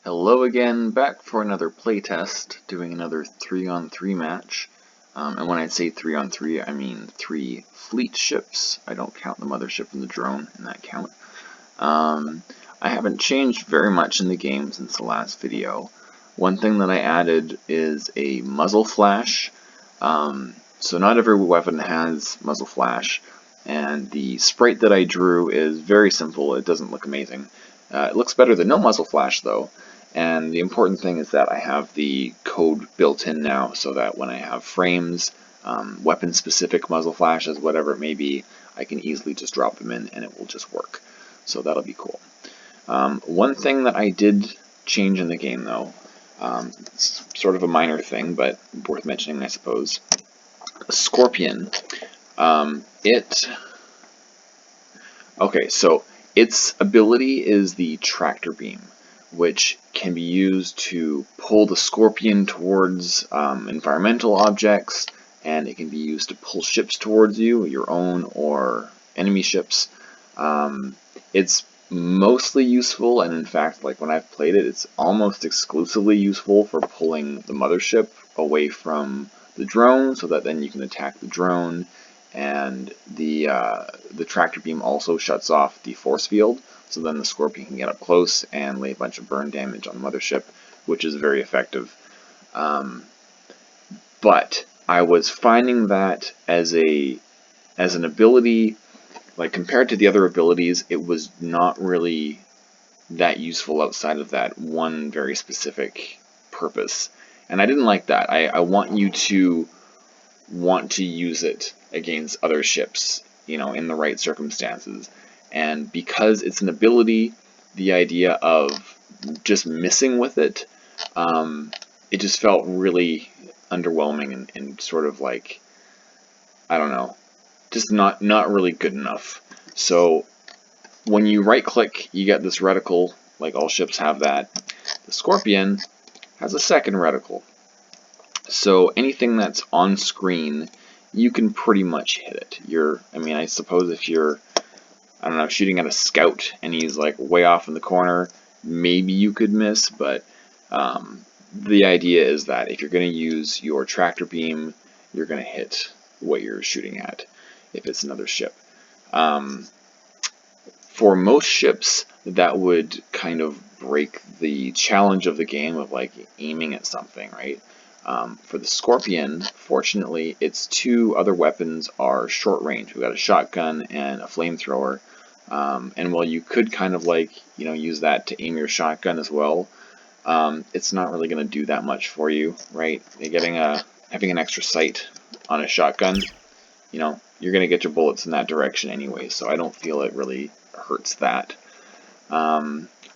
Hello again, back for another playtest, doing another 3-on-3 match. And when I say 3-on-3, I mean 3 fleet ships. I don't count the mothership and the drone in that count. I haven't changed very much in the game since the last video. One thing that I added is a muzzle flash. So not every weapon has muzzle flash, and the sprite that I drew is very simple. It doesn't look amazing. It looks better than no muzzle flash though. And the important thing is that I have the code built in now, so that when I have frames, weapon-specific muzzle flashes, whatever it may be, I can easily just drop them in and it will just work. So that'll be cool. One thing that I did change in the game, though, it's sort of a minor thing, but worth mentioning, I suppose. Scorpion, okay, so its ability is the tractor beam, which can be used to pull the Scorpion towards environmental objects, and it can be used to pull ships towards you, your own or enemy ships. It's mostly useful, and in fact, like when I've played it, it's almost exclusively useful for pulling the mothership away from the drone, so that then you can attack the drone. And the tractor beam also shuts off the force field, so then the Scorpion can get up close and lay a bunch of burn damage on the mothership, which is very effective. But I was finding that as an ability, like compared to the other abilities, it was not really that useful outside of that one very specific purpose. And I didn't like that. I want you to want to use it against other ships, you know, in the right circumstances. And because it's an ability, the idea of just missing with it, it just felt really underwhelming and sort of like, I don't know, just not really good enough. So when you right click, you get this reticle, like all ships have that. The Scorpion has a second reticle. So anything that's on screen, you can pretty much hit it. I mean, I suppose if you're, I don't know, shooting at a scout and he's like way off in the corner, maybe you could miss, but the idea is that if you're going to use your tractor beam, you're going to hit what you're shooting at if it's another ship. For most ships, that would kind of break the challenge of the game of like aiming at something, right? For the Scorpion, fortunately, its two other weapons are short range. We've got a shotgun and a flamethrower. And while you could kind of like, you know, use that to aim your shotgun as well, it's not really going to do that much for you, right? Having an extra sight on a shotgun, you know, you're going to get your bullets in that direction anyway, so I don't feel it really hurts that.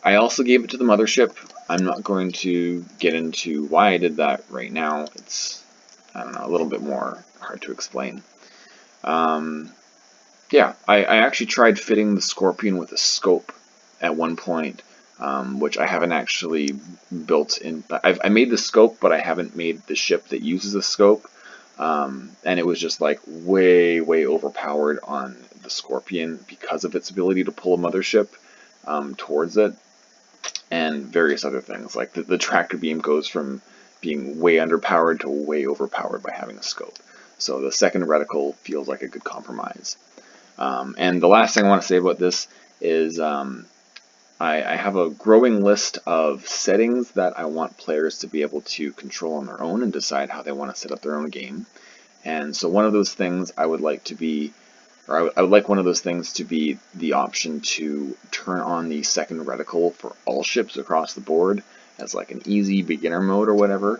I also gave it to the mothership. I'm not going to get into why I did that right now. It's, I don't know, a little bit more hard to explain. Yeah, I actually tried fitting the Scorpion with a scope at one point, which I haven't actually built in. I made the scope, but I haven't made the ship that uses a scope. And it was just like way overpowered on the Scorpion because of its ability to pull a mothership towards it, and various other things. Like the tractor beam goes from being way underpowered to way overpowered by having a scope. So the second reticle feels like a good compromise. And the last thing I want to say about this is I have a growing list of settings that I want players to be able to control on their own and decide how they want to set up their own game. And so one of those things I would like to be, or I would like one of those things to be the option to turn on the second reticle for all ships across the board as like an easy beginner mode or whatever.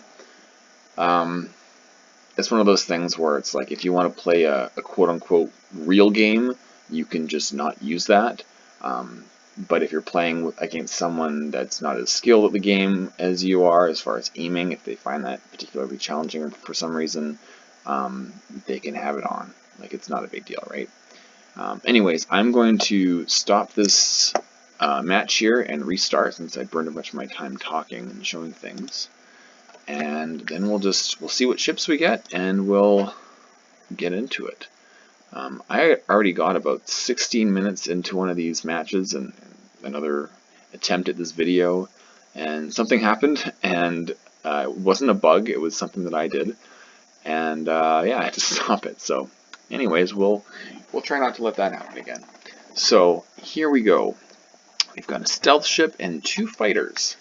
It's one of those things where it's like if you want to play a quote-unquote real game, you can just not use that. But if you're playing against someone that's not as skilled at the game as you are, as far as aiming, if they find that particularly challenging for some reason, they can have it on. Like, it's not a big deal, right? Anyways, I'm going to stop this match here and restart since I burned a bunch of my time talking and showing things. And then we'll see what ships we get, and we'll get into it. I already got about 16 minutes into one of these matches and another attempt at this video, and something happened, and it wasn't a bug, it was something that I did, and yeah, I had to stop it. So anyways, we'll try not to let that happen again. So here we go. We've got a stealth ship and 2 fighters.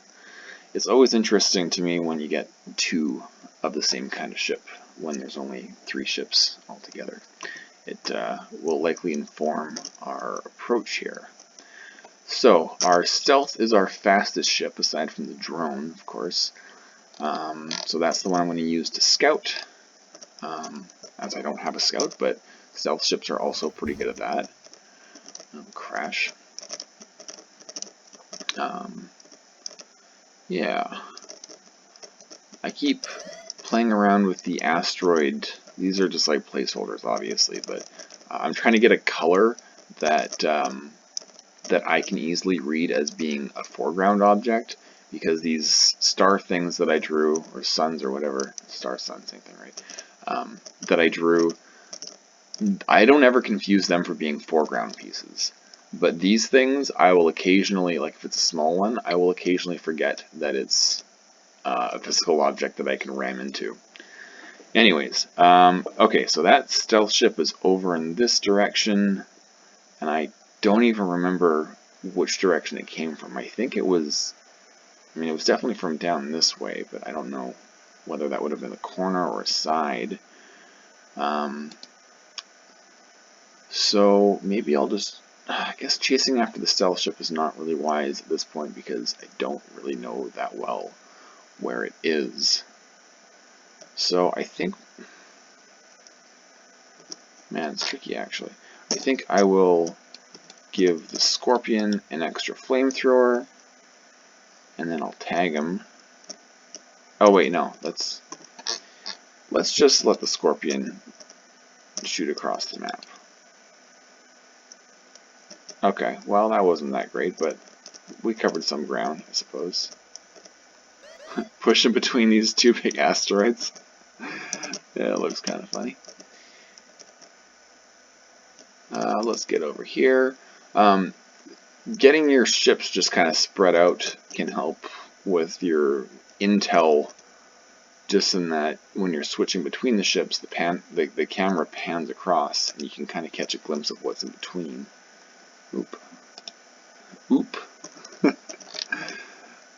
It's always interesting to me when you get 2 of the same kind of ship, when there's only 3 ships altogether. It will likely inform our approach here. So our stealth is our fastest ship, aside from the drone, of course. So that's the one I'm going to use to scout, as I don't have a scout, but stealth ships are also pretty good at that. Crash. Yeah. I keep playing around with the asteroid. These are just like placeholders, obviously, but I'm trying to get a color that that I can easily read as being a foreground object, because these star things that I drew, or suns or whatever, star, sun, same thing, right? That I drew, I don't ever confuse them for being foreground pieces. But these things, I will occasionally, like if it's a small one, I will occasionally forget that it's a physical object that I can ram into. Anyways, okay, so that stealth ship is over in this direction, and I don't even remember which direction it came from. I think it was, it was definitely from down this way, but I don't know whether that would have been a corner or a side. So maybe I'll just, I guess chasing after the stealth ship is not really wise at this point, because I don't really know that well where it is. So I think, man, it's tricky actually. I think I will give the Scorpion an extra flamethrower, and then I'll tag him. Oh wait, no, let's just let the Scorpion shoot across the map. Okay, well that wasn't that great, but we covered some ground, I suppose. Pushing between these 2 big asteroids. Yeah, it looks kind of funny. Let's get over here. Getting your ships just kind of spread out can help with your intel, just in that when you're switching between the ships, the camera pans across, and you can kind of catch a glimpse of what's in between. Oop. Oop.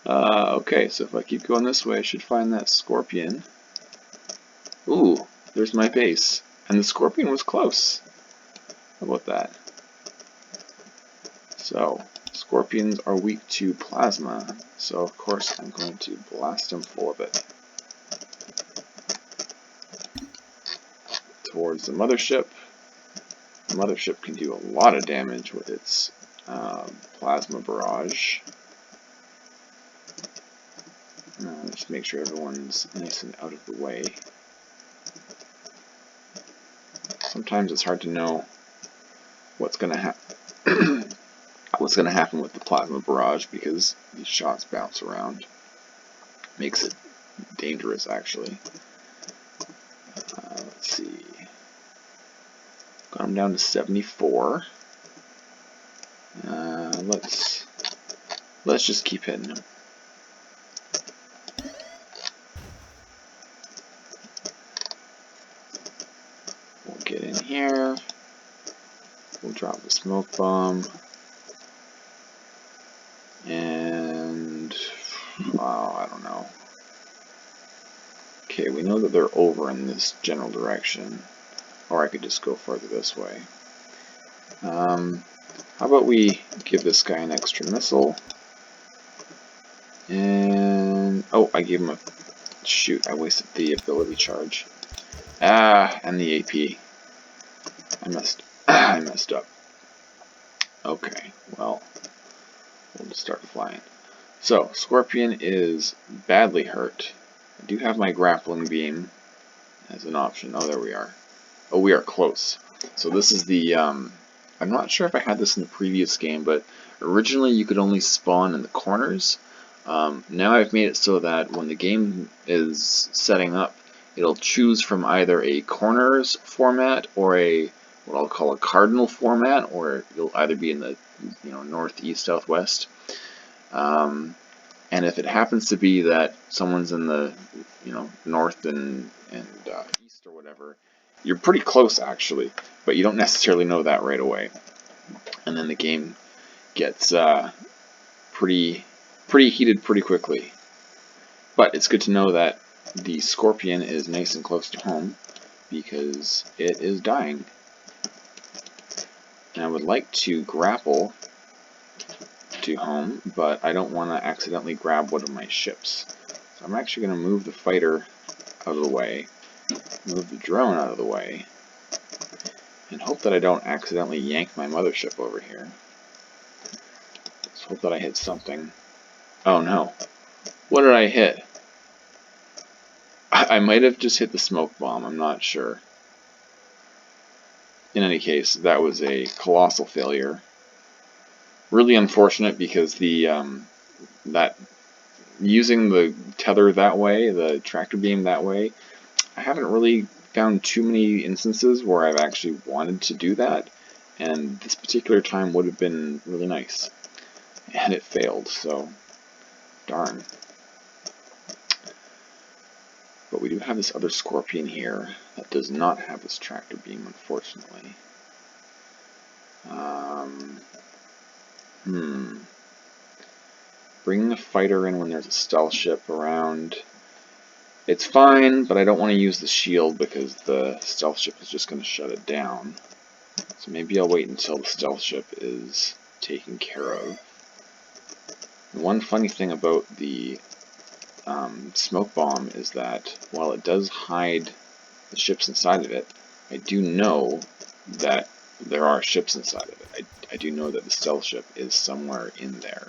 Okay, so if I keep going this way, I should find that Scorpion. Ooh, there's my base. And the Scorpion was close. How about that? So, Scorpions are weak to plasma, so of course I'm going to blast them full of it. Towards the mothership. The mothership can do a lot of damage with its plasma barrage. Just make sure everyone's nice and out of the way. Sometimes it's hard to know what's going to happen. What's going to happen with the plasma barrage, because these shots bounce around. Makes it dangerous, actually. Let's see. Got him down to 74. Let's just keep hitting him. We'll get in here. We'll drop the smoke bomb. And I don't know. Okay, we know that they're over in this general direction, or I could just go further this way. How about we give this guy an extra missile? And oh, I gave him a shoot. I wasted the ability charge. And the AP. I messed up. Okay, well, we'll just start flying. So, Scorpion is badly hurt. I do have my grappling beam as an option. Oh, there we are. Oh, we are close. So this is the, I'm not sure if I had this in the previous game, but originally you could only spawn in the corners. Now I've made it so that when the game is setting up, it'll choose from either a corners format or a what I'll call a cardinal format, or you'll either be in the north, east, south, west. And if it happens to be that someone's in the, north and east or whatever, you're pretty close actually, but you don't necessarily know that right away. And then the game gets pretty heated pretty quickly. But it's good to know that the scorpion is nice and close to home because it is dying. And I would like to grapple to home, but I don't want to accidentally grab one of my ships. So I'm actually going to move the fighter out of the way, move the drone out of the way, and hope that I don't accidentally yank my mothership over here. Let's hope that I hit something. Oh no. What did I hit? I might have just hit the smoke bomb, I'm not sure. In any case, that was a colossal failure. Really unfortunate because that using the tether that way, the tractor beam that way, I haven't really found too many instances where I've actually wanted to do that, and this particular time would have been really nice. And it failed, so darn. But we do have this other scorpion here that does not have this tractor beam, unfortunately. Bringing a fighter in when there's a stealth ship around, it's fine, but I don't want to use the shield because the stealth ship is just going to shut it down. So maybe I'll wait until the stealth ship is taken care of. And one funny thing about the smoke bomb is that while it does hide the ships inside of it, I do know that there are ships inside of it. I do know that the stealth ship is somewhere in there.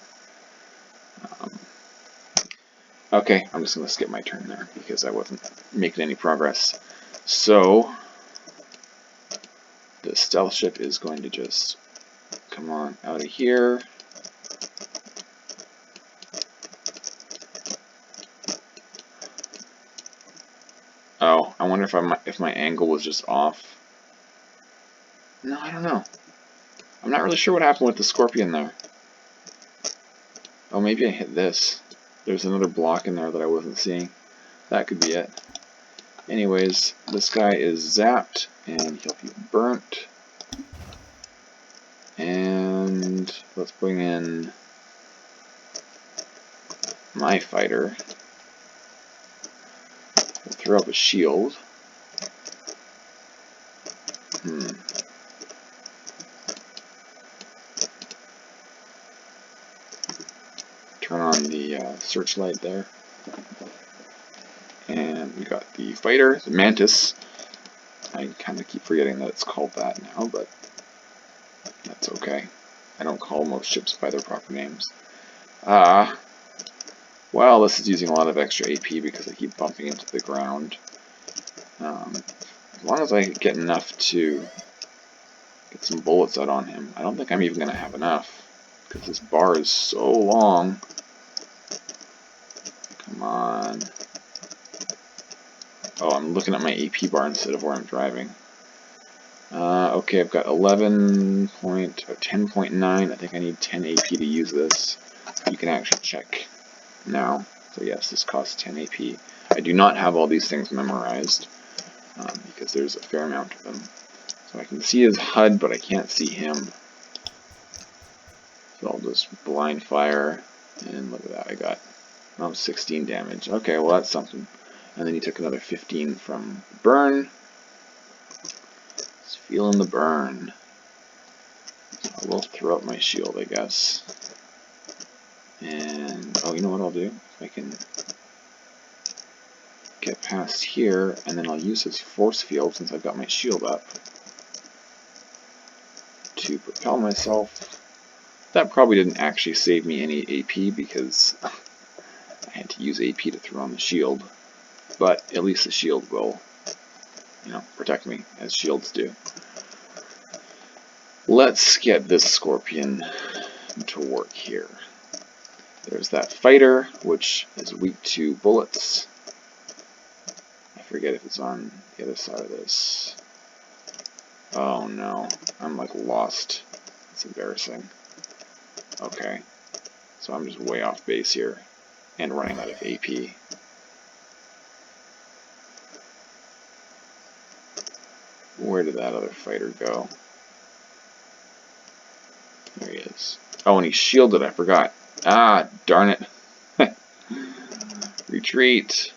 Okay, I'm just going to skip my turn there because I wasn't making any progress. So, the stealth ship is going to just come on out of here. Oh, I wonder if my angle was just off. No, I don't know. I'm not really sure what happened with the scorpion there. Oh, maybe I hit this. There's another block in there that I wasn't seeing. That could be it. Anyways, this guy is zapped, and he'll be burnt. And let's bring in my fighter. We'll throw up a shield. Turn on the searchlight there. And we got the fighter, the mantis. I kind of keep forgetting that it's called that now, but that's okay. I don't call most ships by their proper names. Well, this is using a lot of extra AP because I keep bumping into the ground. As long as I get enough to get some bullets out on him, I don't think I'm even going to have enough because this bar is so long. Come on. Oh, I'm looking at my AP bar instead of where I'm driving. Okay, I've got 10.9. I think I need 10 AP to use this. You can actually check now. So yes, this costs 10 AP. I do not have all these things memorized because there's a fair amount of them. So I can see his HUD, but I can't see him. So I'll just blind fire, and look at that, I got 16 damage. Okay, well that's something. And then he took another 15 from burn. Just feeling the burn. So I will throw up my shield, I guess. And, oh, you know what I'll do? I can get past here, and then I'll use his force field since I've got my shield up to propel myself. That probably didn't actually save me any AP because I had to use AP to throw on the shield. But at least the shield will, protect me, as shields do. Let's get this scorpion to work here. There's that fighter, which is weak to bullets. I forget if it's on the other side of this. Oh no, I'm like lost. It's embarrassing. Okay, so I'm just way off base here. and running out of AP. Where did that other fighter go? There he is. Oh, and he's shielded, I forgot. Ah, darn it. Retreat.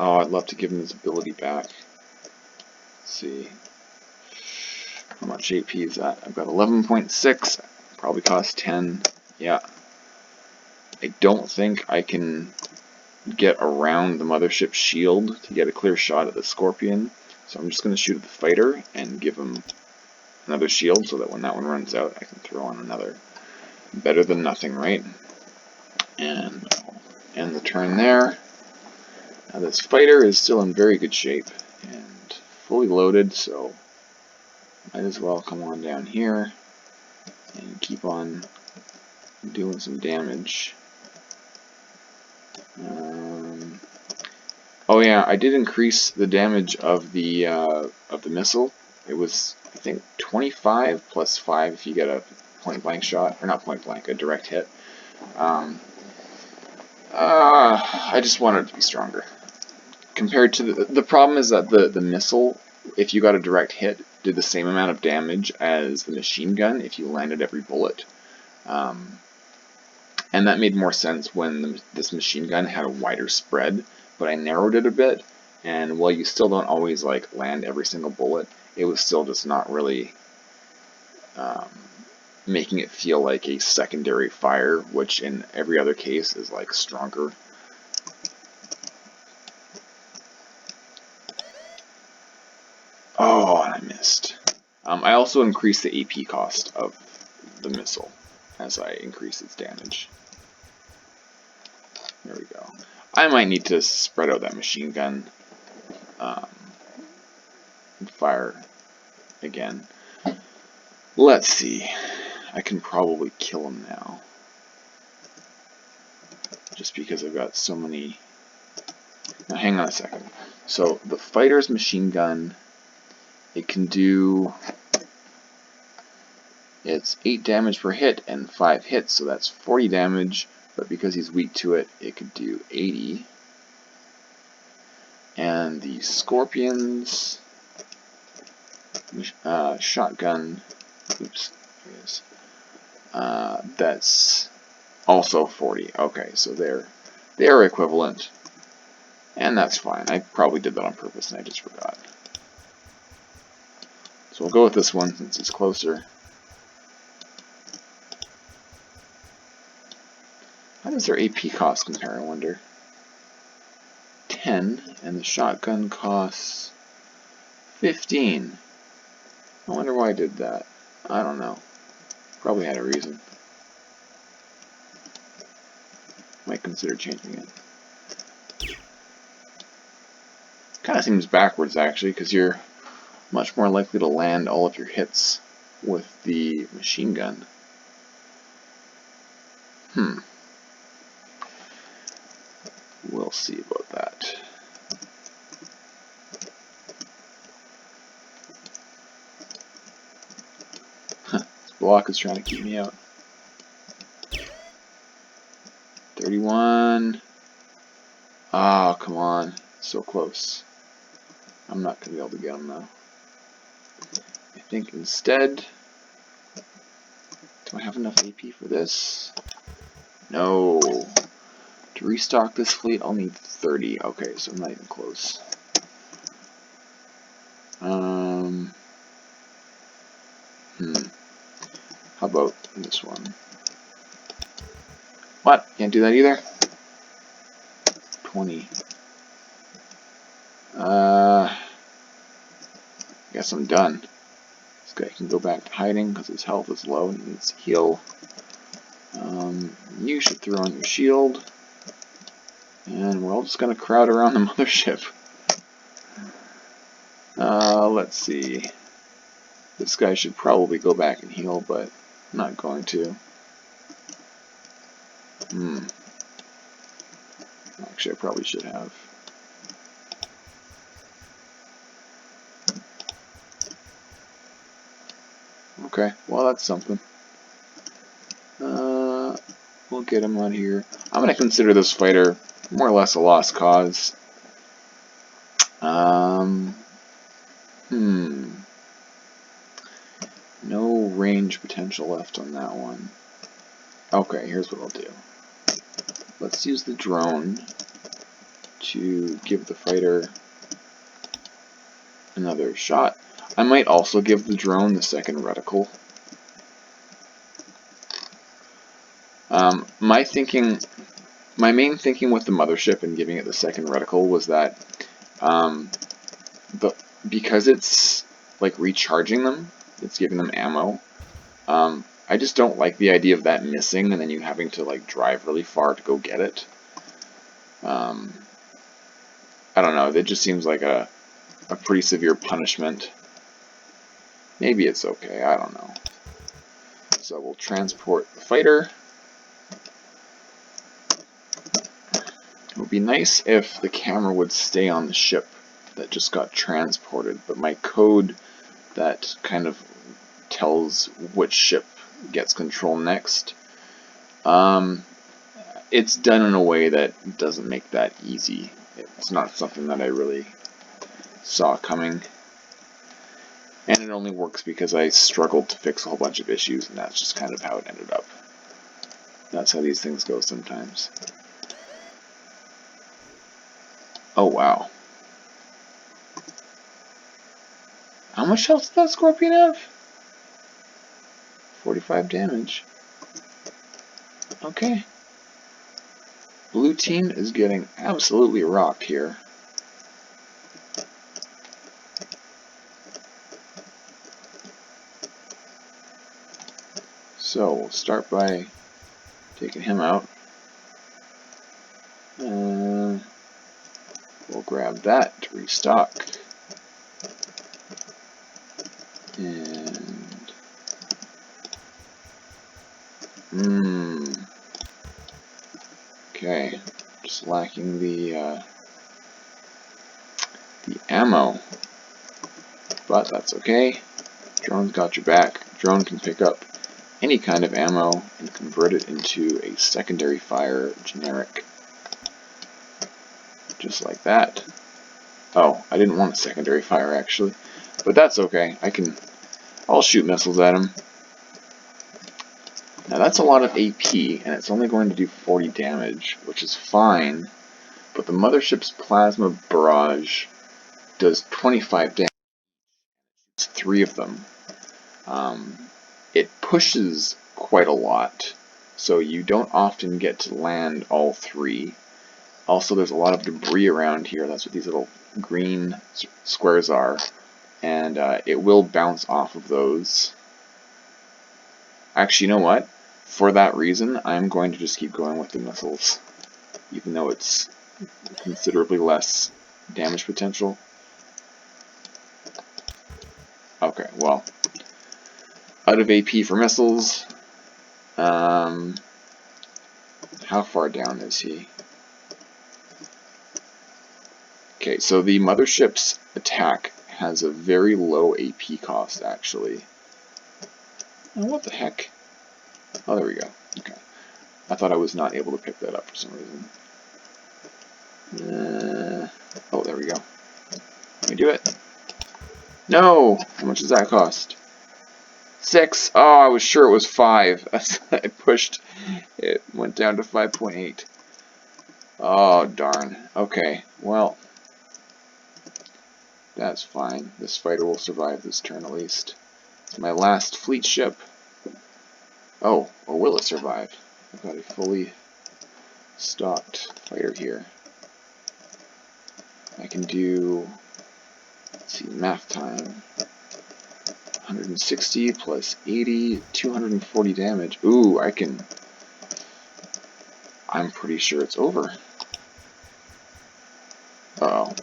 Oh, I'd love to give him his ability back. Let's see. How much AP is that? I've got 11.6. Probably cost 10. Yeah. I don't think I can get around the mothership shield to get a clear shot at the Scorpion. So I'm just going to shoot at the fighter and give him another shield so that when that one runs out, I can throw on another. Better than nothing, right? And I'll end the turn there. Now this fighter is still in very good shape and fully loaded, so might as well come on down here and keep on doing some damage. Oh yeah, I did increase the damage of the missile. It was, I think, 25 plus 5 if you get a point blank shot, or not point blank, a direct hit. I just wanted it to be stronger. Compared to the problem is that the missile, if you got a direct hit, did the same amount of damage as the machine gun if you landed every bullet. And that made more sense when this machine gun had a wider spread, but I narrowed it a bit, and while you still don't always like land every single bullet, it was still just not really making it feel like a secondary fire, which in every other case is like stronger. Oh, and I missed. I also increased the AP cost of the missile as I increased its damage. There we go. I might need to spread out that machine gun and fire again. Let's see. I can probably kill him now. Just because I've got so many... Now hang on a second. So the fighter's machine gun, it can do... It's 8 damage per hit and 5 hits, so that's 40 damage, but because he's weak to it, it could do 80. And the Scorpion's shotgun, oops, there it is, that's also 40. Okay, so they're equivalent, and that's fine. I probably did that on purpose and I just forgot. So we'll go with this one since it's closer. How does their AP cost compare, I wonder? 10, and the shotgun costs 15. I wonder why I did that. I don't know. Probably had a reason. Might consider changing it. Kind of seems backwards, actually, because you're much more likely to land all of your hits with the machine gun. We'll see about that. This block is trying to keep me out. 31. Ah, come on. So close. I'm not going to be able to get him though. I think instead... Do I have enough AP for this? No. To restock this fleet, I'll need 30. Okay, so I'm not even close. How about this one? What? Can't do that either? 20. Guess I'm done. This guy can go back to hiding because his health is low and he needs to heal. You should throw on your shield. And we're all just going to crowd around the mothership. Let's see. This guy should probably go back and heal, but I'm not going to. Actually, I probably should have. Okay, well that's something. We'll get him on here. I'm going to consider this fighter more or less a lost cause. No range potential left on that one. Okay, here's what I'll do. Let's use the drone to give the fighter another shot. I might also give the drone the second reticle. My main thinking with the mothership and giving it the second reticle was that because it's like recharging them, it's giving them ammo. I just don't like the idea of that missing and then you having to like drive really far to go get it. I don't know, it just seems like a pretty severe punishment. Maybe it's okay, I don't know. So we'll transport the fighter. It would be nice if the camera would stay on the ship that just got transported, but my code that kind of tells which ship gets control next, it's done in a way that doesn't make that easy. It's not something that I really saw coming. And it only works because I struggled to fix a whole bunch of issues, and that's just kind of how it ended up. That's how these things go sometimes. Oh wow. How much health does that Scorpion have? 45 damage. Okay. Blue team is getting absolutely rocked here. So we'll start by taking him out. We'll grab that to restock. And okay, just lacking the ammo, but that's okay. Drone's got your back. Drone can pick up any kind of ammo and convert it into a secondary fire generic, just like that. Oh, I didn't want a secondary fire actually, but that's okay. I'll shoot missiles at him. Now that's a lot of AP, and it's only going to do 40 damage, which is fine, but the mothership's plasma barrage does 25 damage. It's 3 of them. It pushes quite a lot, so you don't often get to land all 3. Also, there's a lot of debris around here. That's what these little green squares are, and it will bounce off of those. Actually, you know what? For that reason, I'm going to just keep going with the missiles, even though it's considerably less damage potential. Okay, well, out of AP for missiles. How far down is he? Okay, so the mothership's attack has a very low AP cost, actually. Oh, what the heck? Oh, there we go. Okay. I thought I was not able to pick that up for some reason. Oh, there we go. Let me do it. No! How much does that cost? 6! Oh, I was sure it was 5. I pushed. It went down to 5.8. Oh, darn. Okay, well, that's fine. This fighter will survive this turn at least. It's my last fleet ship. Oh, or will it survive? I've got a fully stocked fighter here. I can do, let's see, math time. 160 plus 80, 240 damage. Ooh, I'm pretty sure it's over. Uh-oh.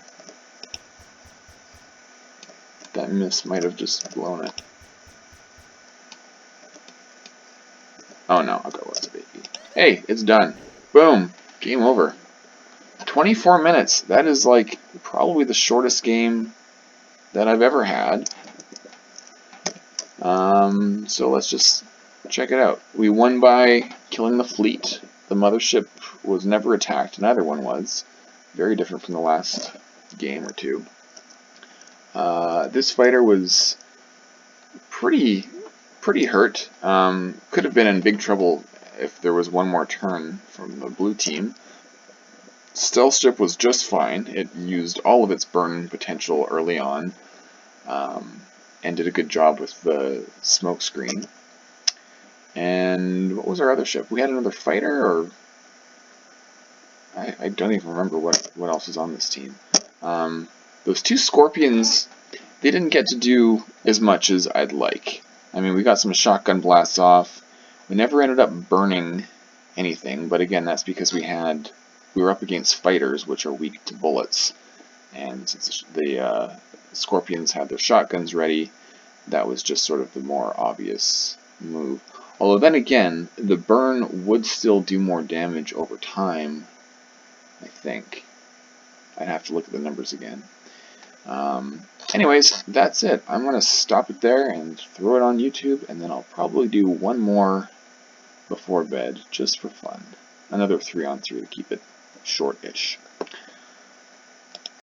That miss might have just blown it. Oh no, okay, what's a baby? Hey, it's done. Boom. Game over. 24 minutes. That is like probably the shortest game that I've ever had. So let's just check it out. We won by killing the fleet. The mothership was never attacked. Neither one was. Very different from the last game or two. This fighter was pretty hurt. Could have been in big trouble if there was one more turn from the blue team. Stealth ship was just fine. It used all of its burn potential early on, and did a good job with the smoke screen. And what was our other ship? We had another fighter, or I don't even remember what else was on this team. Those two Scorpions, they didn't get to do as much as I'd like. I mean, we got some shotgun blasts off. We never ended up burning anything, but again, that's because we were up against fighters, which are weak to bullets. And since the Scorpions had their shotguns ready, that was just sort of the more obvious move. Although then again, the burn would still do more damage over time, I think. I'd have to look at the numbers again. Anyways, that's it. I'm going to stop it there and throw it on YouTube, and then I'll probably do one more before bed, just for fun. Another 3-on-3 to keep it short-ish.